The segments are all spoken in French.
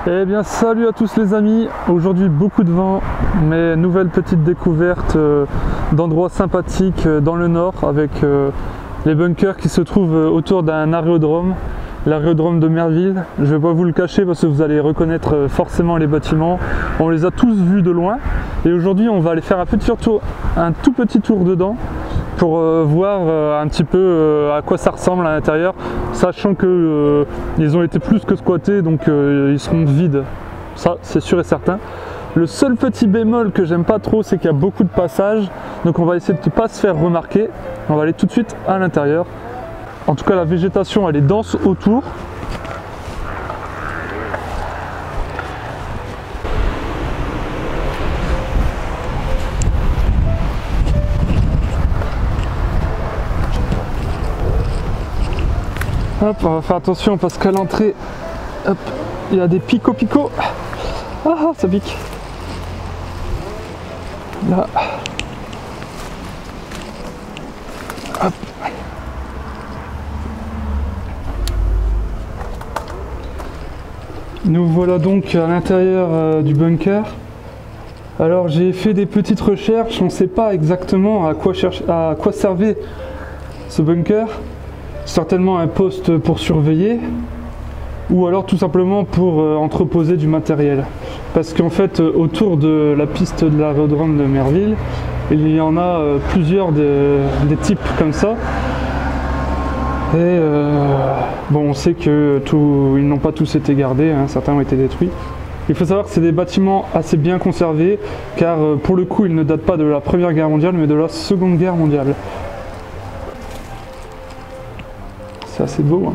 Eh bien salut à tous les amis, aujourd'hui beaucoup de vent, mais nouvelle petite découverte d'endroits sympathiques dans le nord avec les bunkers qui se trouvent autour d'un aérodrome, l'aérodrome de Merville. Je ne vais pas vous le cacher parce que vous allez reconnaître forcément les bâtiments, on les a tous vus de loin et aujourd'hui on va aller faire un tout petit tour dedans pour voir un petit peu à quoi ça ressemble à l'intérieur, sachant que ils ont été plus que squattés, donc ils seront vides, ça c'est sûr et certain. Le seul petit bémol que j'aime pas trop, c'est qu'il y a beaucoup de passages, donc on va essayer de ne pas se faire remarquer. On va aller tout de suite à l'intérieur. En tout cas la végétation elle est dense autour. Hop, on va faire attention parce qu'à l'entrée, hop, il y a des picots. Ah, ça pique. Là. Hop. Nous voilà donc à l'intérieur du bunker. Alors j'ai fait des petites recherches, on ne sait pas exactement à quoi servait ce bunker. Certainement un poste pour surveiller ou alors tout simplement pour entreposer du matériel, parce qu'en fait autour de la piste de l'aérodrome de Merville il y en a plusieurs des types comme ça et bon, on sait que ils n'ont pas tous été gardés, hein, certains ont été détruits. Il faut savoir que c'est des bâtiments assez bien conservés car pour le coup ils ne datent pas de la Première Guerre mondiale mais de la Seconde Guerre mondiale. C'est assez beau, hein.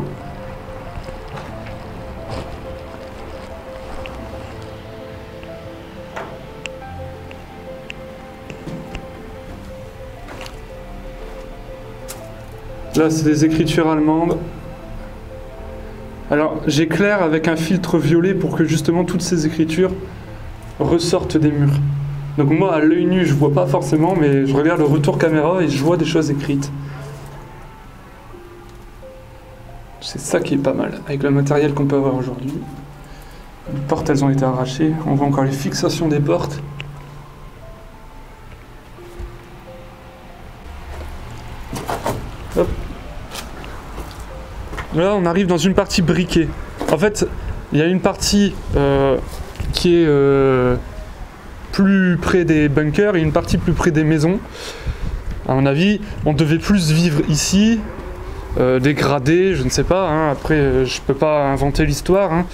Là, c'est des écritures allemandes. Alors, j'éclaire avec un filtre violet pour que justement toutes ces écritures ressortent des murs. Donc moi, à l'œil nu, je vois pas forcément, mais je regarde le retour caméra et je vois des choses écrites. C'est ça qui est pas mal, avec le matériel qu'on peut avoir aujourd'hui. Les portes, elles ont été arrachées. On voit encore les fixations des portes. Hop. Là, on arrive dans une partie briquée. En fait, il y a une partie qui est plus près des bunkers et une partie plus près des maisons. À mon avis, on devait plus vivre ici. Dégradé, je ne sais pas, hein. Après je peux pas inventer l'histoire, hein.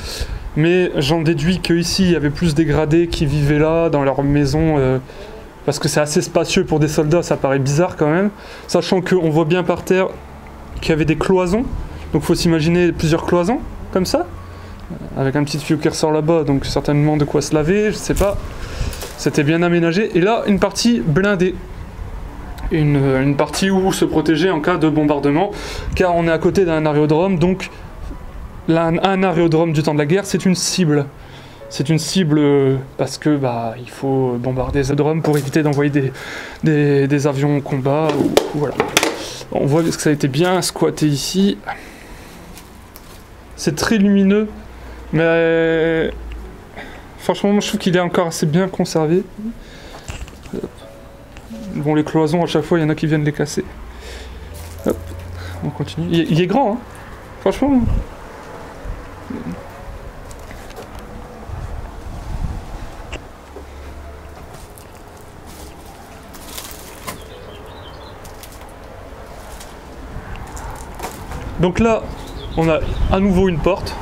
Mais j'en déduis qu'ici il y avait plus dégradés qui vivaient là, dans leur maison, parce que c'est assez spacieux pour des soldats, ça paraît bizarre quand même, sachant qu'on voit bien par terre qu'il y avait des cloisons, donc il faut s'imaginer plusieurs cloisons, comme ça, avec un petit tuyau qui ressort là-bas, donc certainement de quoi se laver, je sais pas, c'était bien aménagé, et là une partie blindée. Une partie où se protéger en cas de bombardement, car on est à côté d'un aérodrome, donc un aérodrome du temps de la guerre, c'est une cible. C'est une cible parce que il faut bombarder les aérodromes pour éviter d'envoyer des avions au combat. Voilà. On voit que ça a été bien squatté ici. C'est très lumineux, mais franchement, moi, je trouve qu'il est encore assez bien conservé. Bon, les cloisons, à chaque fois, il y en a qui viennent les casser. Hop, on continue. Il est grand, hein. Franchement. Donc là, on a à nouveau une porte.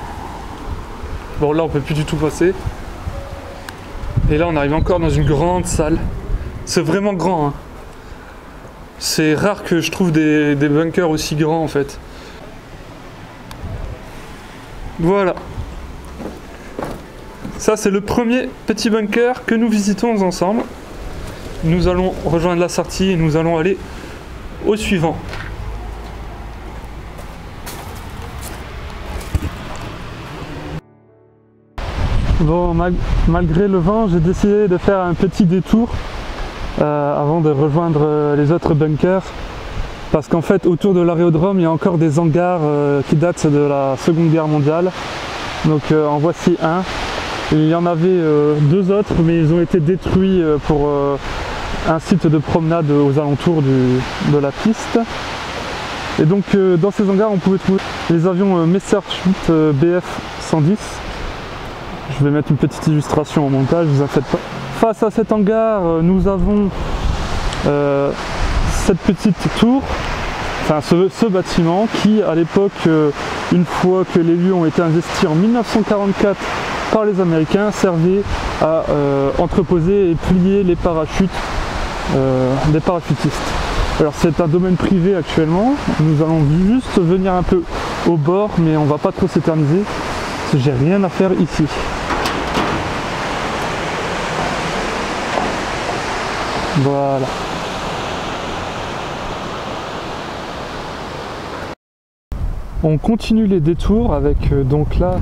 Bon, là, on peut plus du tout passer. Et là, on arrive encore dans une grande salle. C'est vraiment grand, hein. C'est rare que je trouve des bunkers aussi grands en fait. Voilà. Ça c'est le premier petit bunker que nous visitons ensemble. Nous allons rejoindre la sortie et nous allons aller au suivant. Bon, malgré le vent, j'ai décidé de faire un petit détour avant de rejoindre les autres bunkers, parce qu'en fait autour de l'aérodrome il y a encore des hangars qui datent de la Seconde Guerre mondiale. Donc en voici un. Et il y en avait deux autres, mais ils ont été détruits pour un site de promenade aux alentours de la piste. Et donc dans ces hangars, on pouvait trouver les avions Messerschmitt Bf-110. Je vais mettre une petite illustration au montage, ne vous en faites pas. Face à cet hangar, nous avons cette petite tour, enfin ce bâtiment qui, à l'époque, une fois que les lieux ont été investis en 1944 par les Américains, servait à entreposer et plier les parachutes des parachutistes. Alors c'est un domaine privé actuellement, nous allons juste venir un peu au bord, mais on va pas trop s'éterniser, parce que j'ai rien à faire ici. Voilà. On continue les détours avec donc là,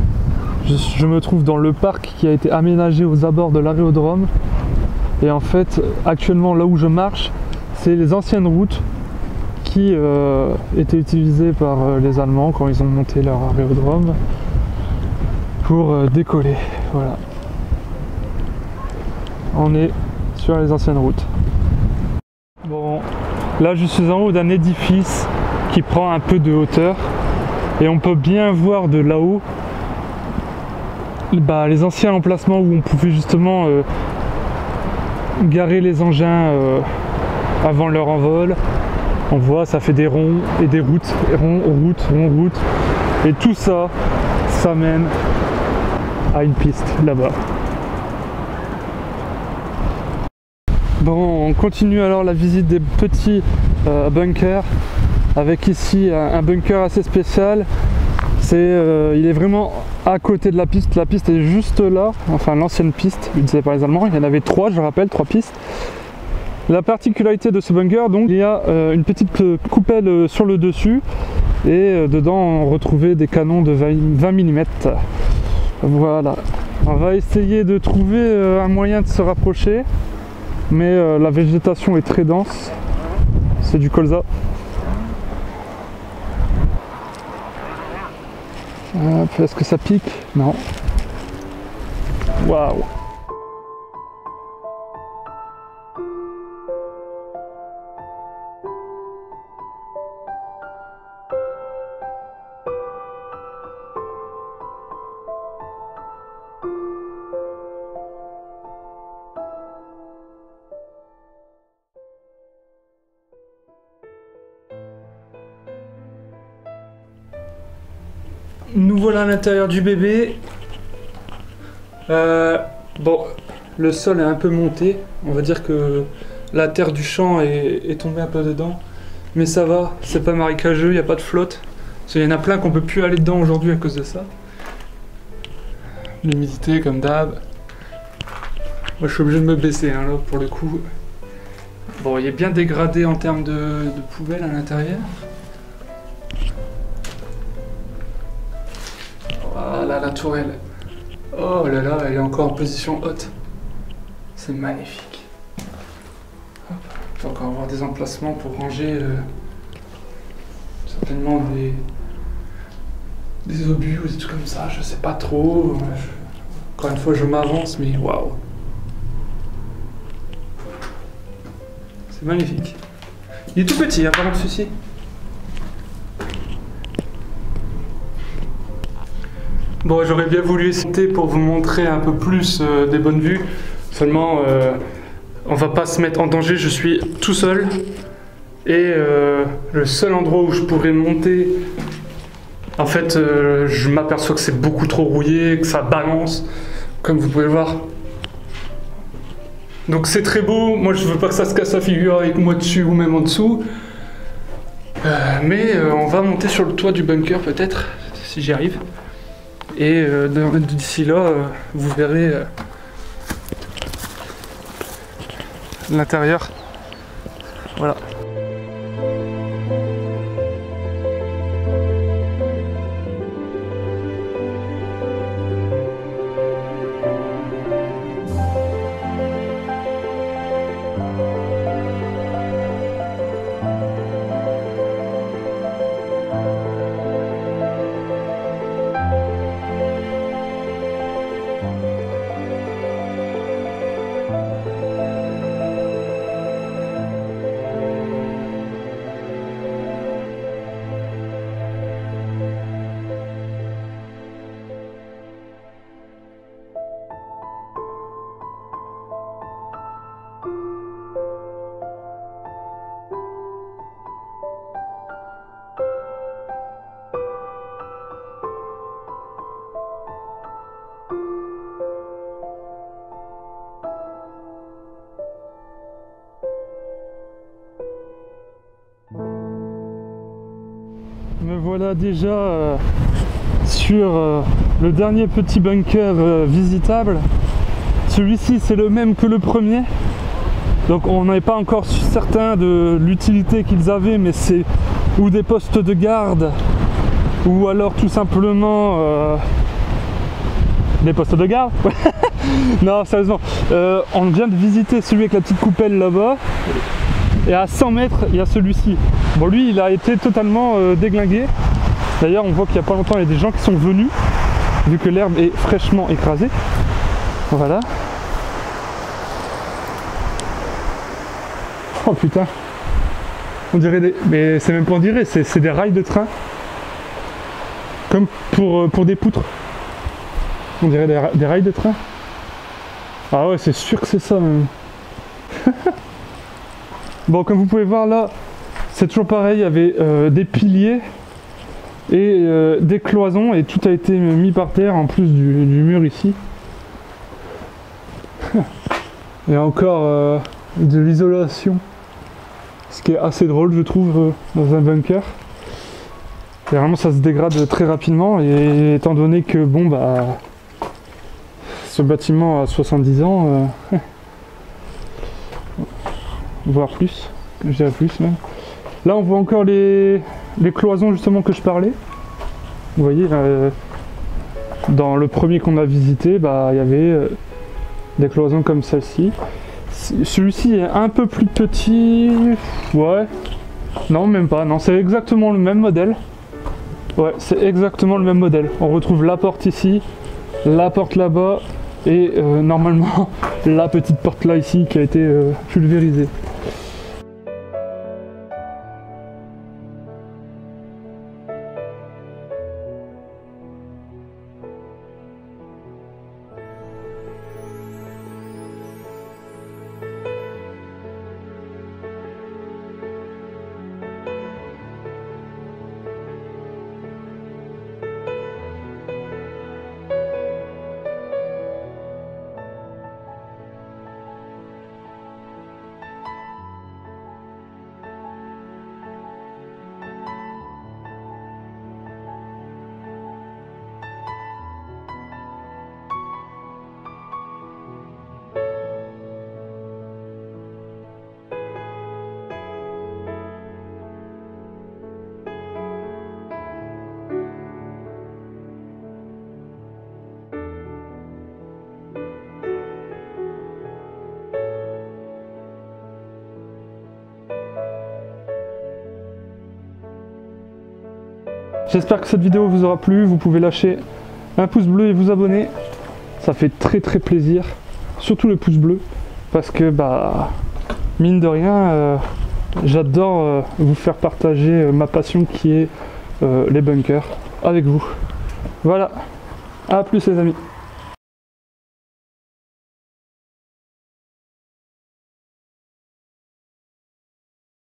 je me trouve dans le parc qui a été aménagé aux abords de l'aérodrome. Et en fait, actuellement là où je marche, c'est les anciennes routes qui étaient utilisées par les Allemands quand ils ont monté leur aérodrome pour décoller. Voilà. On est sur les anciennes routes. Bon, là je suis en haut d'un édifice qui prend un peu de hauteur et on peut bien voir de là-haut les anciens emplacements où on pouvait justement garer les engins avant leur envol. On voit, ça fait des ronds et des routes, route, et tout ça, ça mène à une piste là-bas. Bon, on continue alors la visite des petits bunkers, avec ici un bunker assez spécial. Il est vraiment à côté de la piste est juste là, enfin l'ancienne piste utilisée par les Allemands. Il y en avait trois, je rappelle, trois pistes. La particularité de ce bunker, donc, il y a une petite coupelle sur le dessus et dedans on retrouvait des canons de 20 mm. Voilà, on va essayer de trouver un moyen de se rapprocher, mais la végétation est très dense, c'est du colza. Est-ce que ça pique? Non. Waouh! Nous voilà à l'intérieur du bébé. Bon, le sol est un peu monté. On va dire que la terre du champ est tombée un peu dedans. Mais ça va, c'est pas marécageux, il n'y a pas de flotte. Parce qu'il y en a plein qu'on peut plus aller dedans aujourd'hui à cause de ça. L'humidité comme d'hab. Moi je suis obligé de me baisser hein, là pour le coup. Bon, il est bien dégradé en termes de poubelle à l'intérieur. Voilà la tourelle. Oh là là, elle est encore en position haute. C'est magnifique. Hop. On peut encore avoir des emplacements pour ranger certainement des obus ou des trucs comme ça, je sais pas trop. Encore une fois, je m'avance, mais waouh. C'est magnifique. Il est tout petit, hein, par contre, celui-ci. Bon, j'aurais bien voulu essayer pour vous montrer un peu plus des bonnes vues. Seulement, on va pas se mettre en danger. Je suis tout seul. Et le seul endroit où je pourrais monter, en fait, je m'aperçois que c'est beaucoup trop rouillé, que ça balance, comme vous pouvez le voir. Donc c'est très beau. Moi, je veux pas que ça se casse la figure avec moi dessus ou même en dessous. Mais on va monter sur le toit du bunker peut-être, si j'y arrive. Et d'ici là, vous verrez l'intérieur. Voilà. voilà déjà sur le dernier petit bunker visitable. Celui-ci c'est le même que le premier, donc on n'est pas encore certain de l'utilité qu'ils avaient, mais c'est ou des postes de garde ou alors tout simplement des postes de garde. Non, sérieusement, on vient de visiter celui avec la petite coupelle là-bas, et à 100 mètres il y a celui-ci. Bon, lui il a été totalement déglingué. D'ailleurs on voit qu'il n'y a pas longtemps il y a des gens qui sont venus, vu que l'herbe est fraîchement écrasée. Voilà. Oh putain, on dirait des... mais c'est même pas on dirait, c'est des rails de train, comme pour des poutres. On dirait des rails de train. Ah ouais, c'est sûr que c'est ça même. Bon, comme vous pouvez voir là, c'est toujours pareil, il y avait des piliers et des cloisons, et tout a été mis par terre en plus du mur ici. Il y a encore de l'isolation, ce qui est assez drôle je trouve dans un bunker. Et vraiment ça se dégrade très rapidement, et étant donné que bon bah ce bâtiment a 70 ans, voire plus, je dirais plus même. Là on voit encore les cloisons justement que je parlais. Vous voyez, dans le premier qu'on a visité, bah, il y avait des cloisons comme celle-ci. Celui-ci est un peu plus petit, ouais, non même pas, non c'est exactement le même modèle. Ouais, c'est exactement le même modèle. On retrouve la porte ici, la porte là-bas, et normalement la petite porte là ici qui a été pulvérisée. J'espère que cette vidéo vous aura plu. Vous pouvez lâcher un pouce bleu et vous abonner. Ça fait très plaisir. Surtout le pouce bleu. Parce que bah mine de rien, j'adore vous faire partager ma passion qui est les bunkers avec vous. Voilà. À plus les amis.